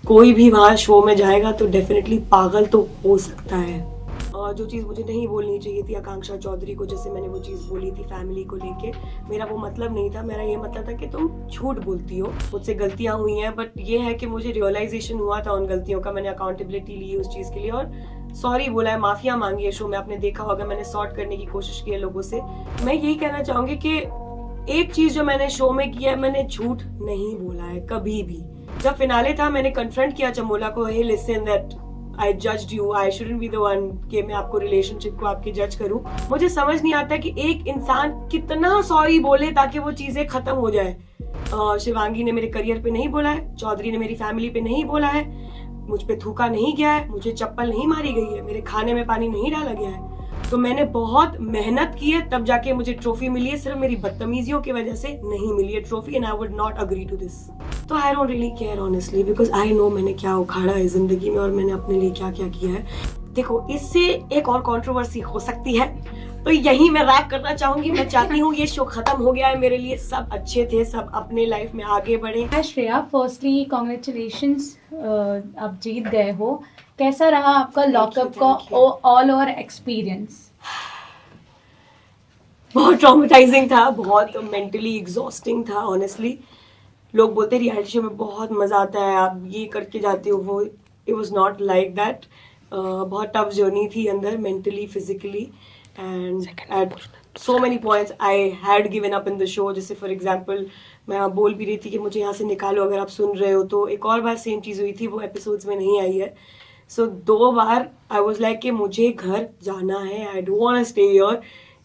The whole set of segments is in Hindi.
कोई भी वहाँ शो में जाएगा तो डेफिनेटली पागल तो हो सकता है। और जो चीज़ मुझे नहीं बोलनी चाहिए थी आकांक्षा चौधरी को, जैसे मैंने वो चीज़ बोली थी फैमिली को लेके, मेरा वो मतलब नहीं था। मेरा ये मतलब था कि तुम झूठ बोलती हो, मुझसे गलतियाँ हुई हैं, बट ये है कि मुझे रियलाइजेशन हुआ था उन गलतियों का, मैंने अकाउंटेबिलिटी ली उस चीज़ के लिए और सॉरी बोला है, माफिया मांगी है शो में। आपने देखा होगा मैंने सॉर्ट करने की कोशिश की है लोगों से। मैं यही कहना चाहूंगी कि एक चीज जो मैंने शो में किया है, मैंने झूठ नहीं बोला है कभी भी। जब फिनाले था मैंने कन्फ्रंट किया चमोला को, hey listen that I judged you, I shouldn't be the one कि मैं आपको रिलेशनशिप को आपकी जज करूं। मुझे समझ नहीं आता कि एक इंसान कितना सॉरी बोले ताकि वो चीजें खत्म हो जाए। शिवांगी ने मेरे करियर पे नहीं बोला है, चौधरी ने मेरी फैमिली पे नहीं बोला है, मुझ पे थूका नहीं गया है, मुझे चप्पल नहीं मारी गई है, मेरे खाने में पानी नहीं डाला गया है। तो मैंने बहुत मेहनत की है तब जाके मुझे ट्रॉफी मिली है, सिर्फ मेरी बदतमीजियों की वजह से नहीं मिली है trophy, and I would not agree to this. तो I don't really care honestly, because I know मैंने क्या उखाड़ा है जिंदगी में और मैंने अपने लिए क्या क्या किया है। देखो इससे एक और कंट्रोवर्सी हो सकती है, तो यही मैं रैप करना चाहूंगी। मैं चाहती हूँ ये शो खत्म हो गया है मेरे लिए, सब अच्छे थे, सब अपने लाइफ में आगे बढ़े। हाय श्रेया, फर्स्टली कॉन्ग्रेचुलेशंस, आप जीत गए हो। कैसा रहा आपका लॉकअप का ऑल ओवर एक्सपीरियंस? बहुत ट्रॉमेटाइजिंग था, बहुत मेंटली एग्जॉस्टिंग था ऑनेस्टली। लोग बोलते हैं रियलिटी शो में बहुत मजा आता है, आप ये करके जाते हो वो, it was not like that. बहुत टफ जर्नी थी अंदर, mentally physically, and at so many points I had given up in the show. जैसे फॉर एग्जांपल मैं आप बोल भी रही थी कि मुझे यहाँ से निकालो अगर आप सुन रहे हो, तो एक और बार सेम चीज़ हुई थी, वो एपिसोड्स में नहीं आई है। सो 2 बार आई वॉज लाइक कि मुझे घर जाना है, I don't want to stay here.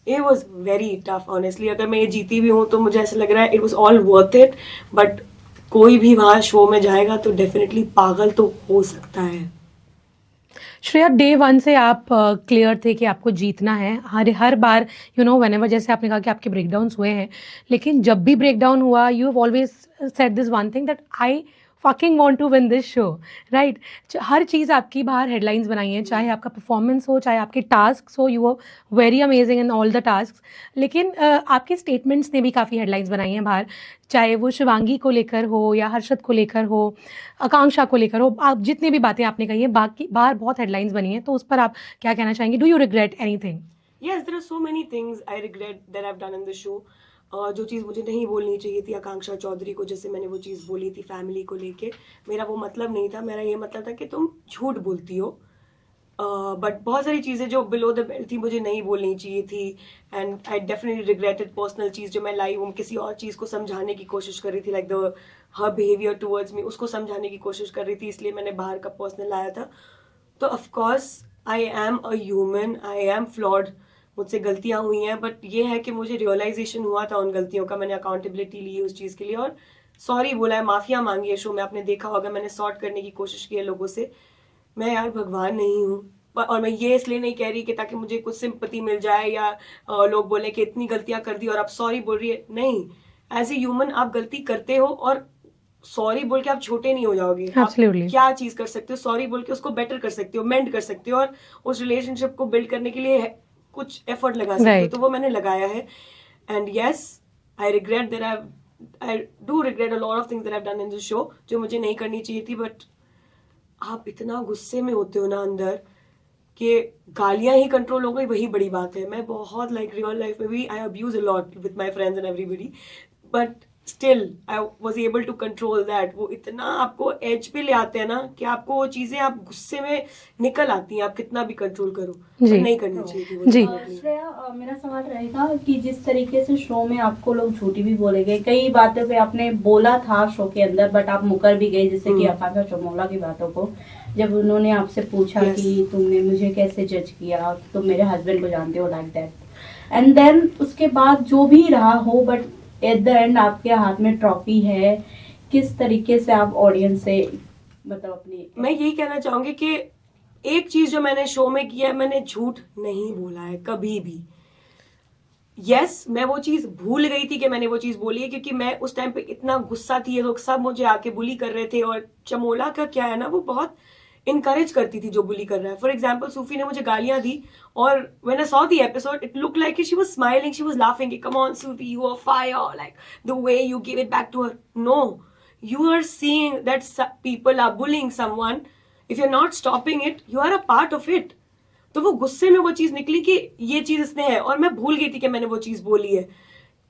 It was very tough honestly. अगर मैं ये जीती भी हूँ तो मुझे ऐसा लग रहा है it was all worth it, but कोई भी वहाँ शो में जाएगा तो डेफिनेटली पागल तो हो सकता है। श्रेया, डे वन से आप क्लियर थे कि आपको जीतना है। हर बार व्हेनेवर, जैसे आपने कहा कि आपके ब्रेकडाउन्स हुए हैं, लेकिन जब भी ब्रेकडाउन हुआ you have always said this one thing that I fucking want to win this show, right? हर चीज़ आपकी बाहर हेडलाइंस बनाई है, चाहे आपका परफॉर्मेंस हो, चाहे आपके टास्क हो, you are very amazing in all the task. लेकिन आपके स्टेटमेंट्स ने भी काफ़ी हेडलाइंस बनाई हैं बाहर, चाहे वो शिवांगी को लेकर हो या हर्षद को लेकर हो, आकांक्षा को लेकर हो, आप जितनी भी बातें आपने कही हैं बाकी बाहर बहुत हेडलाइंस बनी हैं, तो उस पर आप क्या कहना चाहेंगे? Do you regret anything? Yes, there are so many things I regret that I've done in the show. जो चीज़ मुझे नहीं बोलनी चाहिए थी आकांक्षा चौधरी को, जैसे मैंने वो चीज़ बोली थी फैमिली को लेके, मेरा वो मतलब नहीं था। मेरा ये मतलब था कि तुम झूठ बोलती हो, बट बहुत सारी चीज़ें जो बिलो द बेल्ट थी मुझे नहीं बोलनी चाहिए थी, and I definitely regretted personal चीज़ जो मैं लाई हूँ, किसी और चीज़ को समझाने की कोशिश कर रही थी, like the her behaviour towards me, उसको समझाने की कोशिश कर रही थी, इसलिए मैंने बाहर का पर्सनल लाया था। तो of course I am a human, I am flawed, मुझसे गलतियां हुई हैं, बट ये है कि मुझे रियलाइजेशन हुआ था उन गलतियों का, मैंने अकाउंटेबिलिटी ली उस चीज़ के लिए और सॉरी बोला है, माफिया मांगी है शो में। आपने देखा होगा मैंने सॉर्ट करने की कोशिश की है लोगों से। मैं यार भगवान नहीं हूँ, और मैं ये इसलिए नहीं कह रही कि ताकि मुझे कुछ सिंपैथी मिल जाए या लोग बोले कि इतनी गलतियां कर दी और आप सॉरी बोल रही है। नहीं, एज ए ह्यूमन आप गलती करते हो और सॉरी बोल के आप छोटे नहीं हो जाओगे। Absolutely. आप क्या चीज कर सकते हो, सॉरी बोल के उसको बेटर कर सकते हो, मेंड कर सकते हो, और उस रिलेशनशिप को बिल्ड करने के लिए कुछ एफर्ट लगा सकते हो। Right. तो वो मैंने लगाया है, and yes I regret that I do regret a lot of things that I have done in this show जो मुझे नहीं करनी चाहिए थी। बट आप इतना गुस्से में होते हो ना अंदर कि गालियां ही कंट्रोल हो गई, वही बड़ी बात है। मैं बहुत लाइक रियल लाइफ में भी I abuse a lot with my friends and everybody, but still I was able to control that. वो इतना आपको एज पे ले आते हैं ना कि आपको वो चीजें आप गुस्से में निकल आती हैं, आप कितना भी कंट्रोल करो, जी। नहीं करनी चाहिए थी वो जी। definitely। श्रेया, मेरा सवाल रहेगा कि जिस तरीके से शो में आपको लोग झूठी भी बोले गए, कई बातों पे आपने बोला था शो के अंदर, बट आप मुकर भी गए, जैसे कि आकांक्षा चमोला की बातों को, जब उन्होंने आपसे पूछा Yes. कि तुमने मुझे कैसे जज किया, तुम मेरे हस्बैंड को जानते हो, लाइक दैट, एंड देन उसके बाद जो भी रहा हो, बट एट द एंड आपके हाथ में ट्रॉफी है। किस तरीके से आप ऑडियंस से मतलब अपनी, मैं यही कहना चाहूंगी कि एक चीज जो मैंने शो में किया है, मैंने झूठ नहीं बोला है कभी भी। यस, मैं वो चीज भूल गई थी कि मैंने वो चीज बोली है, क्योंकि मैं उस टाइम पे इतना गुस्सा थी, ये लोग सब मुझे आके बुली कर रहे थे। और चमोला का क्या है ना, वो बहुत इनकरेज करती थी जो बुली कर रहा है। फॉर एग्जाम्पल सूफी ने मुझे गालियां दी, और when I saw the episode it look like she was smiling, she was laughing, come on Sufi, you are fire, like the way you give it back to her. No, you are seeing that people are bullying someone, if you're not stopping it, you are a part of it. तो वो गुस्से में वो चीज निकली कि ये चीज इसने है, और मैं भूल गई थी कि मैंने वो चीज बोली है।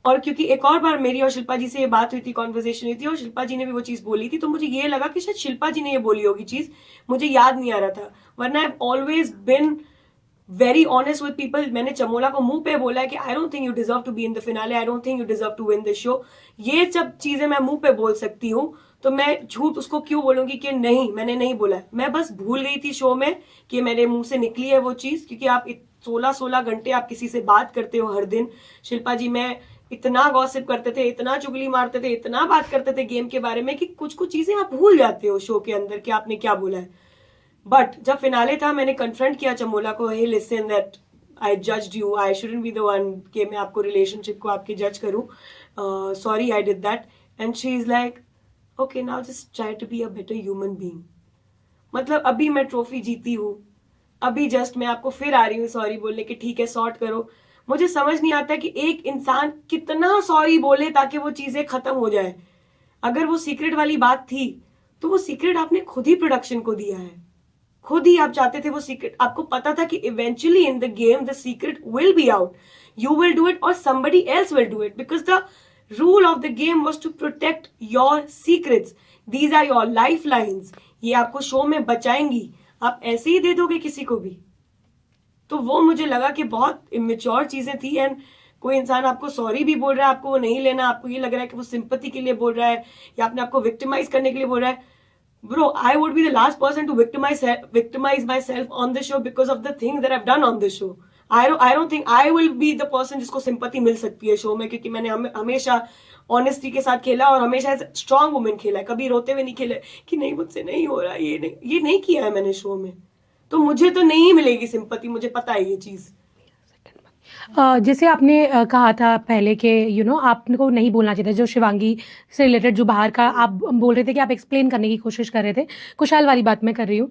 और क्योंकि एक और बार मेरी और शिल्पा जी से ये बात हुई थी, कॉन्वर्सेशन हुई थी, और शिल्पा जी ने भी वो चीज बोली थी, तो मुझे ये लगा कि शायद शिल्पा जी ने ये बोली होगी चीज, मुझे याद नहीं आ रहा था। वरना I have always been very honest with people. मैंने चमोला को मुंह पे बोला है कि I don't think you deserve to be in the finale, I don't think you deserve to win the show. ये जब चीजें मैं मुंह पे बोल सकती हूँ, तो मैं झूठ उसको क्यों बोलूंगी कि नहीं मैंने नहीं बोला है। मैं बस भूल गई थी शो में कि मेरे मुंह से निकली है वो चीज, क्योंकि आप 16 घंटे आप किसी से बात करते हो हर दिन। शिल्पा जी मैं इतना गॉसिप करते थे, इतना चुगली मारते थे, इतना बात करते थे गेम के बारे में कि कुछ कुछ चीजें आप भूल जाते हो शो के अंदर कि आपने क्या बोला है। बट जब फिनाले था, मैंने कन्फ्रंट किया चमोला को, hey listen that I judged you, I shouldn't be the one कि मैं आपको रिलेशनशिप को आपके जज करूं, sorry I did that. And she is like okay now just try to be a better human being. मतलब अभी मैं ट्रॉफी जीती हूँ, अभी जस्ट मैं आपको फिर आ रही हूँ सॉरी बोलने की, ठीक है सॉर्ट करो। मुझे समझ नहीं आता कि एक इंसान कितना सॉरी बोले ताकि वो चीजें खत्म हो जाए। अगर वो सीक्रेट वाली बात थी, तो वो सीक्रेट आपने खुद ही प्रोडक्शन को दिया है, खुद ही आप चाहते थे वो सीक्रेट, आपको पता था कि eventually in the game the secret will be out, you will do it और somebody else will do it, because the rule of the game was to protect your secrets. These are your lifelines. ये आपको शो में बचाएंगी, आप ऐसे ही दे दोगे किसी को भी? तो वो मुझे लगा कि बहुत इमेच्योर चीजें थी। एंड कोई इंसान आपको सॉरी भी बोल रहा है, आपको वो नहीं लेना, आपको ये लग रहा है कि वो सिंपैथी के लिए बोल रहा है या अपने आपको विक्टिमाइज करने के लिए बोल रहा है। Bro, I would be the last person to victimize myself on the show because of the things that I've done on the show. I don't think I will be the person जिसको सिंपैथी मिल सकती है शो में, क्योंकि मैंने हमेशा ऑनेस्टी के साथ खेला और हमेशा स्ट्रांग वुमेन खेला है, कभी रोते हुए नहीं खेले कि नहीं मुझसे नहीं हो रहा, ये नहीं किया है मैंने शो में। तो मुझे तो नहीं मिलेगी सिंपैथी, मुझे पता है ये चीज़। जैसे आपने कहा था पहले कि आपको नहीं बोलना चाहिए था, जो शिवांगी से रिलेटेड जो बाहर का आप बोल रहे थे कि आप एक्सप्लेन करने की कोशिश कर रहे थे, कुशाल वाली बात मैं कर रही हूँ।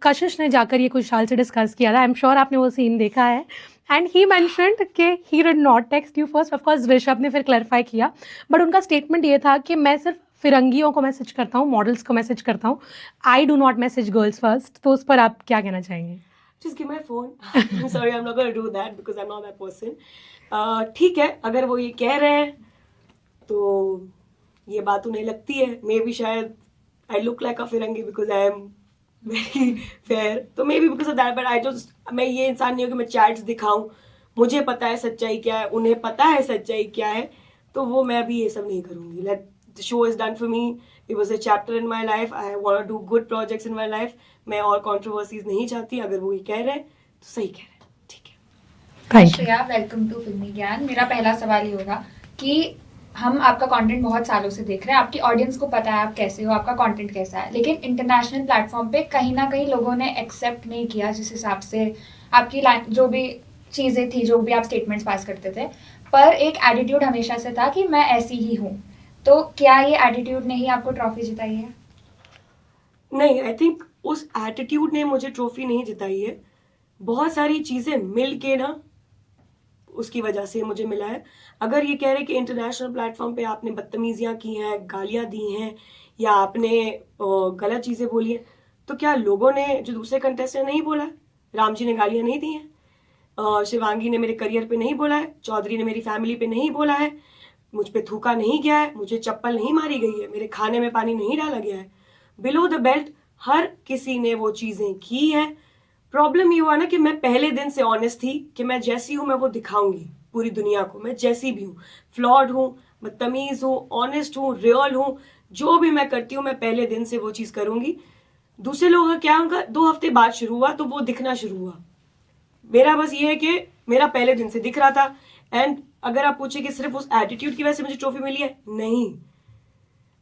कशिश ने जाकर ये कुशाल से डिस्कस किया था, आई एम श्योर आपने वो सीन देखा है, एंड ही मैंशनड कि he did not text you first. Of course Rishabh ने फिर क्लैरिफाई किया, बट उनका स्टेटमेंट ये था कि मैं सिर्फ फिरंगियों को मैसेज करता हूँ, मॉडल्स को मैसेज करता हूँ, I do not message girls first. तो उस पर आप क्या कहना चाहेंगे? Just give my phone. I'm sorry, I'm not going to do that because I'm not that person. ठीक है, अगर वो ये कह रहे हैं तो ये बात उन्हें लगती है। मे बी शायद I look like a Firangi because I am very fair, तो may be because of that, but I just, मैं ये इंसान नहीं हूँ कि मैं चैट्स दिखाऊं। मुझे पता है सच्चाई क्या है, उन्हें पता है सच्चाई क्या है, तो वो मैं भी ये सब नहीं करूँगी। Let the show is done for me. It was a chapter in my life. I want to do good projects in my life. मैं और controversies नहीं चाहती। अगर वो ये कह रहे हैं तो सही कह रहे हैं, ठीक है। Thank you. Shreya, welcome to Filmy Gyan. मेरा पहला सवाल ये होगा कि हम आपका कंटेंट बहुत सालों से देख रहे हैं, आपकी ऑडियंस को पता है आप कैसे हो, आपका कंटेंट कैसा है, लेकिन इंटरनेशनल प्लेटफॉर्म पे कहीं ना कहीं लोगों ने एक्सेप्ट नहीं किया जिस हिसाब से आपकी जो भी चीज़ें थी, जो भी आप स्टेटमेंट्स पास करते थे, पर एक एटीट्यूड हमेशा से था कि मैं ऐसी ही हूँ। तो क्या ये एटीट्यूड ने ही आपको ट्रॉफी जिताई है? नहीं, आई थिंक उस एटीट्यूड ने मुझे ट्रॉफी नहीं जिताई है। बहुत सारी चीज़ें मिल के ना उसकी वजह से मुझे मिला है। अगर ये कह रहे कि इंटरनेशनल प्लेटफॉर्म पे आपने बदतमीजियाँ की हैं, गालियाँ दी हैं या आपने गलत चीज़ें बोली हैं, तो क्या लोगों ने, जो दूसरे कंटेस्टेंट नहीं बोला, राम जी ने गालियाँ नहीं दी हैं, शिवांगी ने मेरे करियर पे नहीं बोला है, चौधरी ने मेरी फैमिली पे नहीं बोला है, मुझ पे थूका नहीं गया है, मुझे चप्पल नहीं मारी गई है, मेरे खाने में पानी नहीं डाला गया है, बिलो द बेल्ट हर किसी ने वो चीज़ें की हैं। प्रॉब्लम ये हुआ ना कि मैं पहले दिन से ऑनेस्ट थी कि मैं जैसी हूँ मैं वो दिखाऊंगी पूरी दुनिया को, मैं जैसी भी हूँ, फ्लॉड हूँ, बदतमीज़ हूँ, ऑनेस्ट हूँ, रियल हूँ, जो भी मैं करती हूँ मैं पहले दिन से वो चीज़ करूँगी। दूसरे लोगों का क्या, उनका 2 हफ्ते बाद शुरू हुआ तो वो दिखना शुरू हुआ। मेरा बस ये है कि मेरा पहले दिन से दिख रहा था। एंड अगर आप पूछे कि सिर्फ उस एटीट्यूड की वजह से मुझे ट्रॉफी मिली है, नहीं,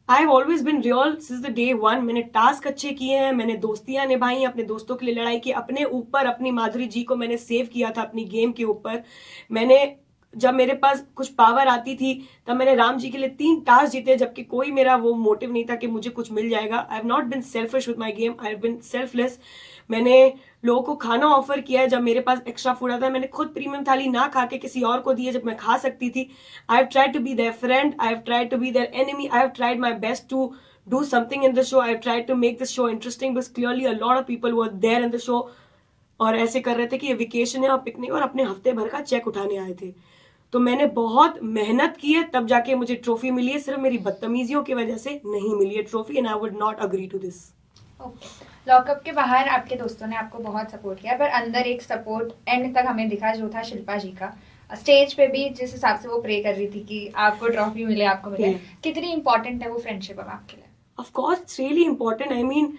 I have always bin real since the day one. मैंने टास्क अच्छे किए हैं, मैंने दोस्तियां निभाई, अपने दोस्तों के लिए लड़ाई की, अपने ऊपर अपनी माधुरी जी को मैंने सेव किया था अपनी गेम के ऊपर। मैंने जब मेरे पास कुछ पावर आती थी तब मैंने राम जी के लिए 3 टास्क जीते, जबकि कोई मेरा वो मोटिव नहीं था कि मुझे कुछ मिल जाएगा. I have not been selfish with my game, I have been selfless. मैंने लोगों को खाना ऑफर किया है जब मेरे पास एक्स्ट्रा फूड आता है. मैंने खुद प्रीमियम थाली ना खा के किसी और को दी है जब मैं खा सकती थी. I have tried to be their friend, I have tried to be their enemy, I have tried my best to do something in the show. I've tried to make this show interesting because clearly a lot of people were there in the show और ऐसे कर रहे थे कि ये वेकेशन है और पिकनिक और अपने हफ्ते भर का चेक उठाने आए थे. तो मैंने बहुत मेहनत की है तब जाके मुझे ट्रॉफी मिली है. सिर्फ मेरी बदतमीजियों की वजह से नहीं मिली है trophy, and I would not agree to this. Okay, lockup के बाहर आपके दोस्तों ने आपको बहुत सपोर्ट किया, पर अंदर एक सपोर्ट एंड तक हमें दिखा जो था शिल्पा जी का. स्टेज पे भी जिस हिसाब से वो प्रे कर रही थी कि आपको ट्रॉफी मिले, आपको मिले, कितनी इंपॉर्टेंट है वो फ्रेंडशिप अब आपके लिए? Of course it's really important. I mean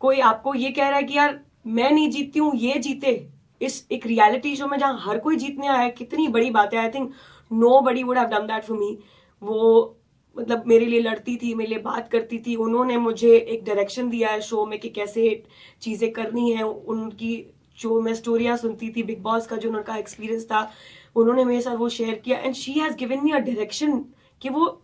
कोई आपको ये कह रहा है कि यार मैं नहीं जीतती हूँ, ये जीते, इस एक रियलिटी शो में जहाँ हर कोई जीतने आया है, कितनी बड़ी बात है. I think nobody would have done that for me. वो मतलब मेरे लिए लड़ती थी, मेरे लिए बात करती थी. उन्होंने मुझे एक डायरेक्शन दिया है शो में कि कैसे चीज़ें करनी है. उनकी जो मैं स्टोरियाँ सुनती थी बिग बॉस का, जो उनका एक्सपीरियंस था, उन्होंने मेरे साथ वो शेयर किया. And she has given me a direction कि वो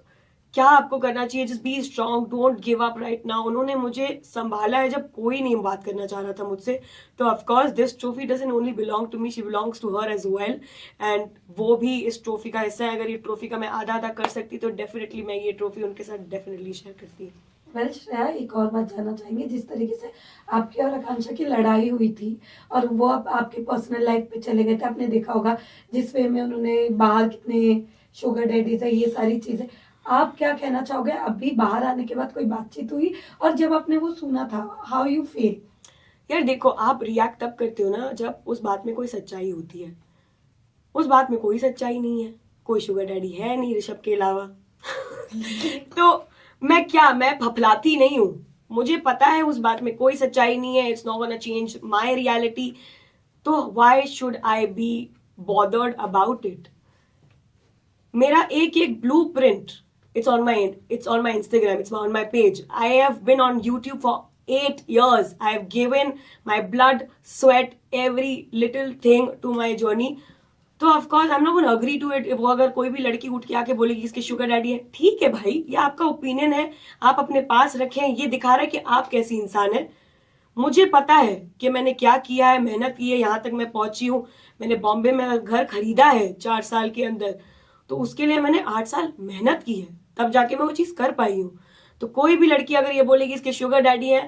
क्या आपको करना चाहिए. Just be strong, don't give up right now. उन्होंने मुझे संभाला है जब कोई नहीं बात करना चाह रहा था मुझसे. तो of course this trophy doesn't only belong to me, she belongs to her as well. And वो भी इस ट्रॉफी का हिस्सा है. अगर ये ट्रॉफी का मैं आधा आधा कर सकती तो डेफिनेटली मैं ये ट्रॉफी उनके साथ डेफिनेटली शेयर करती. वेल श्रेया, एक और बात जानना चाहेंगे. जिस तरीके से आपकी और आकांक्षा की लड़ाई हुई थी और वो अब आपकी पर्सनल लाइफ पे चले गए थे, आपने देखा होगा जिस वे में उन्होंने बाहर कितने शुगर डैडीज है, ये सारी चीजें, आप क्या कहना चाहोगे? अभी बाहर आने के बाद कोई बातचीत हुई और जब आपने वो सुना था, हाउ यू फील? यार देखो, आप रिएक्ट तब करते हो ना जब उस बात में कोई सच्चाई होती है. उस बात में कोई सच्चाई नहीं है, कोई शुगर डैडी है नहीं ऋषभ के अलावा. तो मैं फफलाती नहीं हूँ. मुझे पता है उस बात में कोई सच्चाई नहीं है. It's not gonna change my reality. तो why should I be bothered about it? मेरा एक एक blueprint, it's on my Instagram, it's on my page. I have been on YouTube for 8 years. I have given my blood, sweat, every little thing to my journey. तो of course I'm not going to agree to it. वो अगर कोई भी लड़की उठ के आके बोलेगी इसके शुगर डैडी है, ठीक है भाई, ये आपका ओपिनियन है, आप अपने पास रखें. ये दिखा रहा है कि आप कैसी इंसान है. मुझे पता है कि मैंने क्या किया है, मेहनत की है, यहाँ तक मैं पहुंची हूँ. मैंने बॉम्बे में घर खरीदा है 4 साल के अंदर. तो उसके लिए मैंने 8 साल मेहनत की है, तब जाके मैं वो चीज़ कर पाई हूँ. तो कोई भी लड़की अगर ये बोलेगी इसके शुगर डैडी है,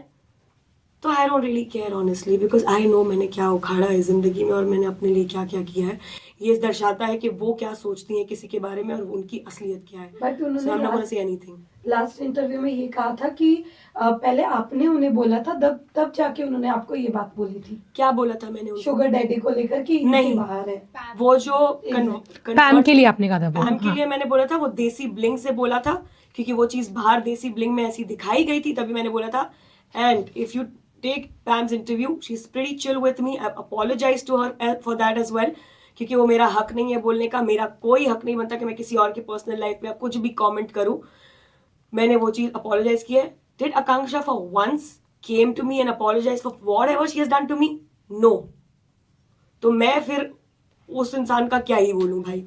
तो I don't really care honestly, because I know मैंने क्या उखाड़ा है ज़िंदगी में और मैंने अपने लिए क्या क्या किया है. ये दर्शाता है कि वो क्या सोचती हैं किसी के बारे में और उनकी असलियत क्या है. But So I'm not gonna say anything. Last interview में ये कहा था कि पहले आपने उन्हें बोला था, तब जाके उन्होंने आपको ये बात बोली थी. क्या बोला था मैंने उनको? शुगर डैडी को लेकर कि नहीं, बाहर है. वो जो पैम के लिए आपने कहा था, पैम के लिए मैंने बोला था, वो देसी ब्लिंग से बोला था, क्योंकि वो चीज़ बाहर देसी ब्लिंग में ऐसी दिखाई गई थी, तभी मैंने बोला था. And if you take Pam's interview, she is pretty chill with me. I apologise to her for that as well, क्योंकि वो मेरा हक नहीं है बोलने का. मेरा कोई हक नहीं बनता कि मैं किसी और की पर्सनल लाइफ में कुछ भी कमेंट करूं. मैंने वो चीज अपोलोजाइज की है. Did Akanksha for once came to me and apologize for whatever she has done to me? No. तो मैं फिर उस इंसान का क्या ही बोलूं भाई.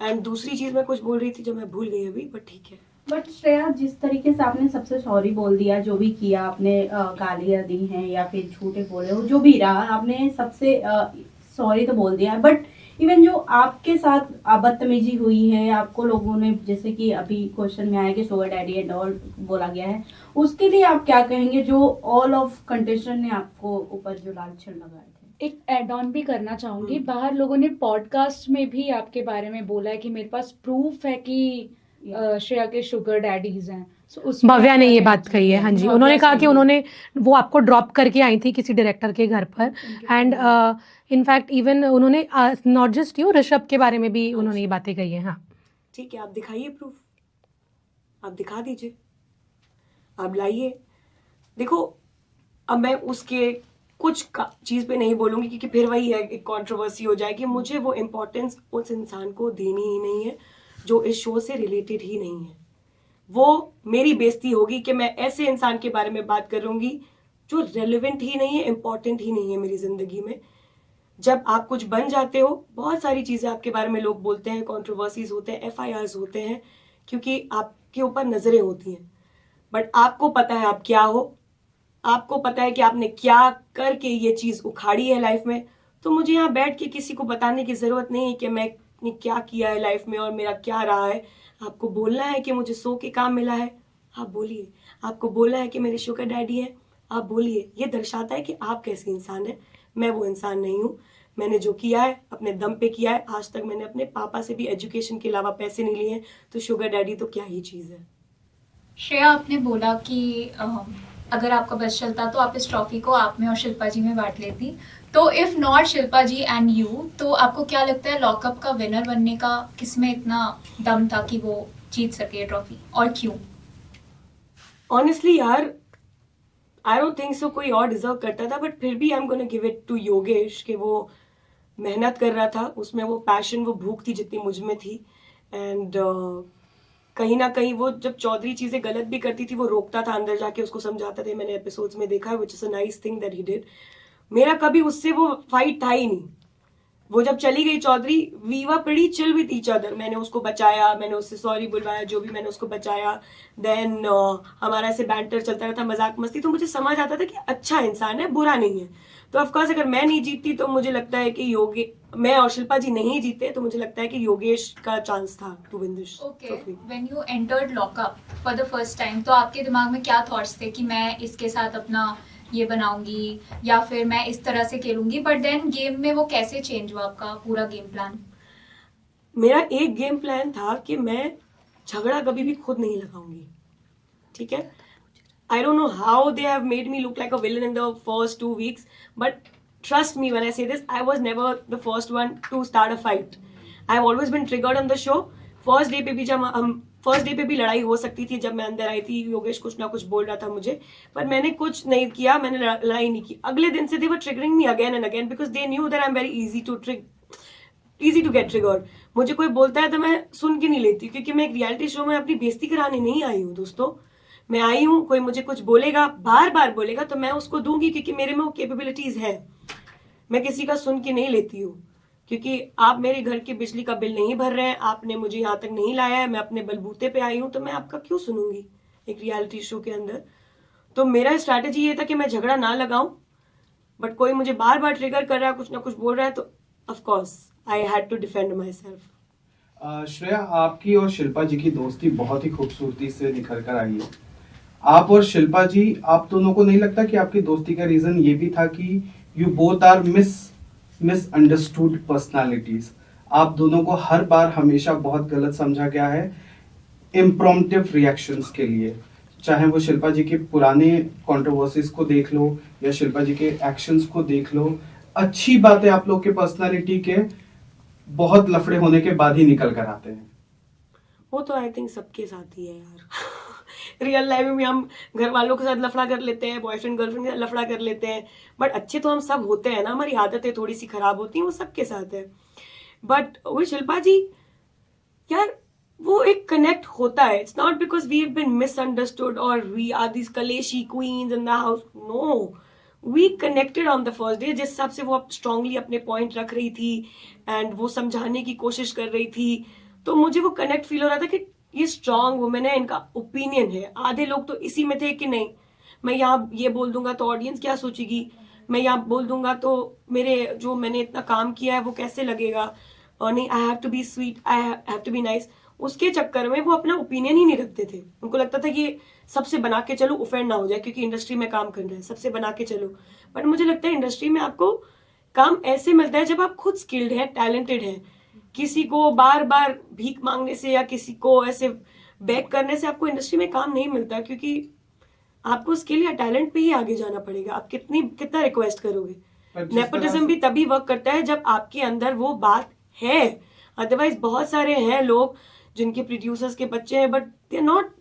एंड दूसरी चीज मैं कुछ बोल रही थी जो मैं भूल गई अभी, बट ठीक है. बट श्रेया, जिस तरीके से आपने सबसे सॉरी बोल दिया, जो भी किया आपने, गालियाँ दी हैं या फिर झूठे बोले हो, जो भी रहा, आपने सबसे सॉरी तो बोल दिया. बट इवन जो आपके साथ बदतमीजी हुई है, आपको लोगों ने, जैसे कि अभी क्वेश्चन में आया कि शुगर डैडी एंड ऑल बोला गया है, उसके लिए आप क्या कहेंगे, जो ऑल ऑफ कंटेस्टेंट ने आपको ऊपर जो लाल छड़ लगाए थे? एक एड ऑन भी करना चाहूंगी. बाहर लोगों ने पॉडकास्ट में भी आपके बारे में बोला है कि मेरे पास प्रूफ है कि श्रेया के शुगर डैडीज हैं. So, भव्या ने ये बात कही है. हाँ जी, उन्होंने कहा कि उन्होंने वो आपको ड्रॉप करके आई थी किसी डायरेक्टर के घर पर. एंड इनफैक्ट इवन उन्होंने नॉट जस्ट यू, ऋषभ के बारे में भी उन्होंने ये बातें कही हैं. हाँ ठीक है, आप दिखाइए प्रूफ, आप दिखा दीजिए, आप लाइए. देखो, अब मैं उसके कुछ चीज़ पे नहीं बोलूँगी, क्योंकि फिर वही है, एक कंट्रोवर्सी हो जाएगी. मुझे वो इम्पोर्टेंस उस इंसान को देनी ही नहीं है जो इस शो से रिलेटेड ही नहीं है. वो मेरी बेइज्जती होगी कि मैं ऐसे इंसान के बारे में बात करूंगी जो रेलेवेंट ही नहीं है, इम्पॉर्टेंट ही नहीं है मेरी ज़िंदगी में. जब आप कुछ बन जाते हो, बहुत सारी चीज़ें आपके बारे में लोग बोलते हैं, कंट्रोवर्सीज होते हैं, FIRs होते हैं, क्योंकि आपके ऊपर नज़रें होती हैं। बट आपको पता है आप क्या हो, आपको पता है कि आपने क्या करके ये चीज़ उखाड़ी है लाइफ में। तो मुझे यहाँ बैठ के किसी को बताने की ज़रूरत नहीं है कि मैंने क्या किया है लाइफ में और मेरा क्या रहा है। आपको बोलना है कि मुझे 100 के काम मिला है, आप बोलिए। आपको बोलना है कि मेरे शुगर डैडी हैं, आप बोलिए। ये दर्शाता है कि आप कैसे इंसान हैं। मैं वो इंसान नहीं हूँ। मैंने जो किया है अपने दम पे किया है। आज तक मैंने अपने पापा से भी एजुकेशन के अलावा पैसे नहीं लिए हैं, तो शुगर डैडी तो क्या ही चीज़ है। श्रेया, आपने बोला कि अगर आपका बस चलता तो आप इस ट्रॉफी को आप में और शिल्पा जी में बांट लेती। तो if not Shilpa ji and you, तो आपको क्या लगता है लॉकअप का विनर बनने का किसमें इतना दम था कि वो जीत सके ट्रॉफी, और क्यों? ऑनेस्टली यार, आई डोंट थिंक सो कोई और डिजर्व करता था, बट फिर भी I am gonna give it to Yogesh कि वो मेहनत कर रहा था, उसमें वो पैशन, वो भूख थी जितनी मुझ में थी। एंड कहीं ना कहीं वो जब चौधरी चीज़ें गलत भी करती थी, वो रोकता था, अंदर जाके उसको समझाता था। मैंने एपिसोड्स में देखा है, which is a nice thing that he did. मेरा कभी उससे वो फाइट था ही नहीं। वो जब चली गई Chaudhary, we were pretty chill with each other. मैंने उसको बचाया, मैंने उससे सॉरी बुलवाया, जो भी मैंने उसको बचाया। देन हमारा ऐसे बैंटर चलता रहता, मजाक मस्ती। तो मुझे समझ आता था कि अच्छा इंसान है, बुरा नहीं है। तो ऑफकोर्स अगर मैं नहीं जीतती तो मुझे लगता है कि मैं और शिल्पा जी नहीं जीते, तो मुझे लगता है कि योगेश का चांस था to win this trophy. When you entered lockup for the first time, तो आपके दिमाग में क्या थॉट्स थे कि मैं इसके साथ अपना ये बनाऊंगी या फिर मैं इस तरह से खेलूंगी? बट देन गेम में वो कैसे चेंज हुआ आपका पूरा गेम प्लान? मेरा एक गेम प्लान था कि मैं झगड़ा कभी भी खुद नहीं लगाऊंगी, ठीक है। I don't know how they have made me look like a villain in the first 2 weeks, but trust me when I say this, I was never the first one to start a fight. I've always been triggered on the show. First day पे भी जब हम फर्स्ट डे पे भी लड़ाई हो सकती थी, जब मैं अंदर आई थी, योगेश कुछ ना कुछ बोल रहा था मुझे, पर मैंने कुछ नहीं किया, मैंने लड़ाई नहीं की। अगले दिन से they were triggering me again and again because they knew that I am very easy to get triggered. मुझे कोई बोलता है तो मैं सुन के नहीं लेती, क्योंकि मैं एक रियलिटी शो में अपनी बेइज्जती कराने नहीं आई हूँ दोस्तों। मैं आई हूँ, कोई मुझे कुछ बोलेगा, बार बार बोलेगा, तो मैं उसको दूंगी, क्योंकि मेरे में वो कैपेबिलिटीज है। मैं किसी का सुन के नहीं लेती हूँ, क्योंकि आप मेरे घर के बिजली का बिल नहीं भर रहे हैं, आपने मुझे यहाँ तक नहीं लाया है, मैं अपने बलबूते पे आई हूँ, तो मैं आपका क्यों सुनूंगी एक रियलिटी शो के अंदर। तो मेरा स्ट्रैटेजी ये था कि मैं झगड़ा ना लगाऊं, बट कोई मुझे बार बार ट्रिगर कर रहा है, कुछ ना कुछ बोल रहा है, तो of course I had to defend myself. Shreya, आपकी और शिल्पा जी की दोस्ती बहुत ही खूबसूरती से निखर कर आई है। आप और शिल्पा जी, आप दोनों को नहीं लगता कि आपकी दोस्ती का रीजन ये भी था कि you both are misunderstood personalities? आप दोनों को हर बार हमेशा बहुत गलत समझा गया है इम्प्रॉम्प्टिव रिएक्शंस के लिए। चाहे वो शिल्पा जी के पुराने कंट्रोवर्सीज को देख लो या शिल्पा जी के एक्शंस को देख लो, अच्छी बात है आप लोग के पर्सनालिटी के बहुत लफड़े होने के बाद ही निकल कर आते हैं। वो तो आई थिंक सबके साथ ही है यार। रियल लाइफ में हम घर वालों के साथ लफड़ा कर लेते हैं, बॉयफ्रेंड गर्लफ्रेंड के साथ लफड़ा कर लेते हैं, बट अच्छे तो हम सब होते हैं ना। हमारी आदतें थोड़ी सी खराब होती हैं, वो सबके साथ है। बट वो शिल्पा जी यार, वो एक कनेक्ट होता है। It's not because we have been misunderstood और वी आर दिस कलेशी queens in the house, no. We connected on the first day. जिस हिसाब से वो स्ट्रांगली अपने पॉइंट रख रही थी एंड वो समझाने की कोशिश कर रही थी, तो मुझे वो कनेक्ट फील हो रहा था कि ये स्ट्रांग वुमेन है, इनका ओपिनियन है। आधे लोग तो इसी में थे कि नहीं, मैं यहाँ ये बोल दूंगा तो ऑडियंस क्या सोचेगी, मैं यहाँ बोल दूंगा तो मेरे जो मैंने इतना काम किया है वो कैसे लगेगा, और नहीं, I have to be sweet, I have to be nice. उसके चक्कर में वो अपना ओपिनियन ही नहीं रखते थे। उनको लगता था कि सबसे बना के चलो, ऑफेंड ना हो जाए, क्योंकि इंडस्ट्री में काम करना है, सबसे बना के चलो। बट मुझे लगता है इंडस्ट्री में आपको काम ऐसे मिलता है जब आप खुद स्किल्ड हैं, टैलेंटेड हैं। किसी को बार बार भीख मांगने से या किसी को ऐसे बैक करने से आपको इंडस्ट्री में काम नहीं मिलता, क्योंकि आपको स्किल या टैलेंट पे ही आगे जाना पड़ेगा। आप कितना रिक्वेस्ट करोगे। नेपोटिज्म भी तभी वर्क करता है जब आपके अंदर वो बात है। अदरवाइज बहुत सारे हैं लोग जिनके प्रोड्यूसर्स के बच्चे हैं, but they are not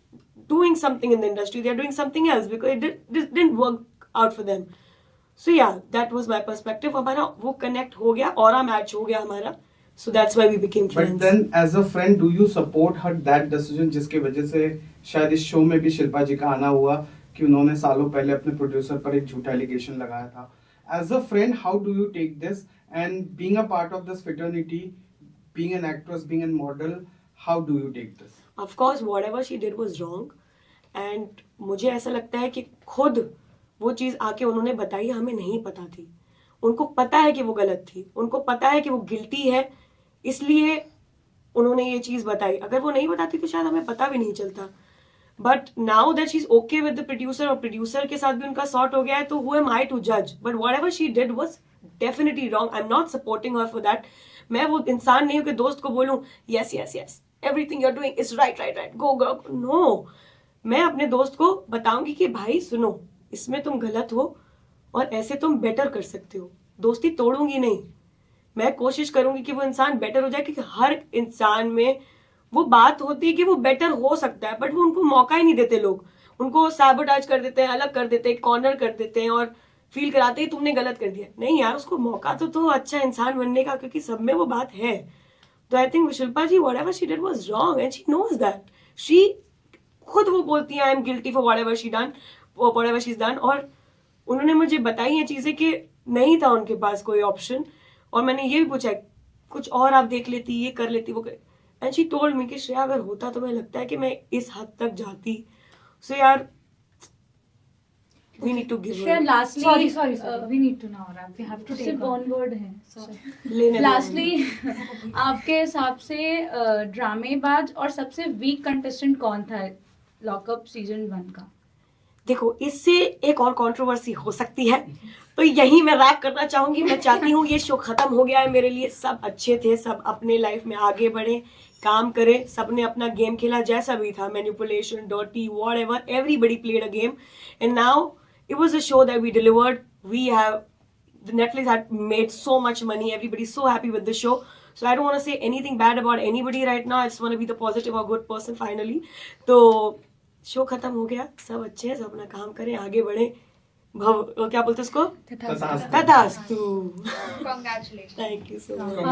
doing something in the industry, they are doing something else because it didn't work out for them. So yeah, that was my perspective. हमारा वो कनेक्ट हो गया, ऑरा मैच हो गया हमारा, so that's why we became friends. But then as a friend, do you support her that decision, जिसकी वजह से शायद इस शो में भी शिल्पा जी का आना हुआ कि उन्होंने सालों पहले अपने प्रोड्यूसर पर एक झूठा एलिगेशन लगाया था, as a friend, how do you take this? And being a part of this fraternity, being an actress, being a model, how do you take this? Of course, whatever she did was wrong. And मुझे ऐसा लगता है कि खुद वो चीज़ आके उन्होंने बताई, हमें नहीं पता थी. उनको पता है कि वो गलत थी, उनको पता है कि वो गिल्टी है, इसलिए उन्होंने ये चीज़ बताई. अगर वो नहीं बताती तो शायद हमें पता भी नहीं चलता. But now that she is okay with the producer और प्रोड्यूसर के साथ भी उनका सॉर्ट हो गया है, तो हु एम आई टू जज. But whatever she did was definitely wrong. I am not supporting her for that. मैं वो इंसान नहीं हूँ कि दोस्त को बोलूँ yes yes yes everything you are doing is right right right go go. No, मैं अपने दोस्त को बताऊंगी कि भाई सुनो, इसमें तुम गलत हो और ऐसे तुम बेटर कर सकते हो. दोस्ती तोड़ूंगी नहीं. मैं कोशिश करूंगी कि वो इंसान बेटर हो जाए, क्योंकि हर इंसान में वो बात होती है कि वो बेटर हो सकता है, बट वो उनको मौका ही नहीं देते. लोग उनको सैबोटाज कर देते हैं, अलग कर देते हैं, कॉर्नर कर देते हैं और फील कराते हैं तुमने गलत कर दिया. नहीं यार, उसको मौका तो अच्छा इंसान बनने का, क्योंकि सब में वो बात है. तो I think Shilpa ji whatever she did was wrong and she knows that. She खुद वो बोलती है I am guilty for whatever she done, whatever she is done. और उन्होंने मुझे बताई ये चीजें कि नहीं था उनके पास कोई ऑप्शन. और मैंने ये भी पूछा कुछ और आप देख लेती, ये कर लेती, वो कर. एंड शी टोल्ड मी कि श्रेया अगर होता तो मुझे लगता है कि मैं इस हद तक जाती. सो यार we need to give Shreya, her. lastly, we need to know. We have to take सिर्फ on. one word है. लेने दो. लास्टली आपके हिसाब से ड्रामेबाज और सबसे वीक कंटेस्टेंट कौन था लॉकअप सीजन 1 का? देखो, इससे एक और कंट्रोवर्सी हो सकती है, तो यही मैं रैप करना चाहूंगी. मैं चाहती हूँ ये शो खत्म हो गया है मेरे लिए. सब अच्छे थे, सब अपने लाइफ में आगे बढ़े, काम करे, सबने अपना गेम खेला जैसा भी था, manipulation, dirty, whatever, everybody played a game. And now it was a show that we delivered. The Netflix had made so much money. Everybody's so happy with the show. So I don't want to say anything bad about anybody right now. I just want to be the positive or good person finally. तो शो खत्म हो गया, सब अच्छे हैं, सब अपना काम करें, आगे बढ़े. क्या बोलते उसको? तथास्तु. तथास्तु. Congratulations. Thank you so much.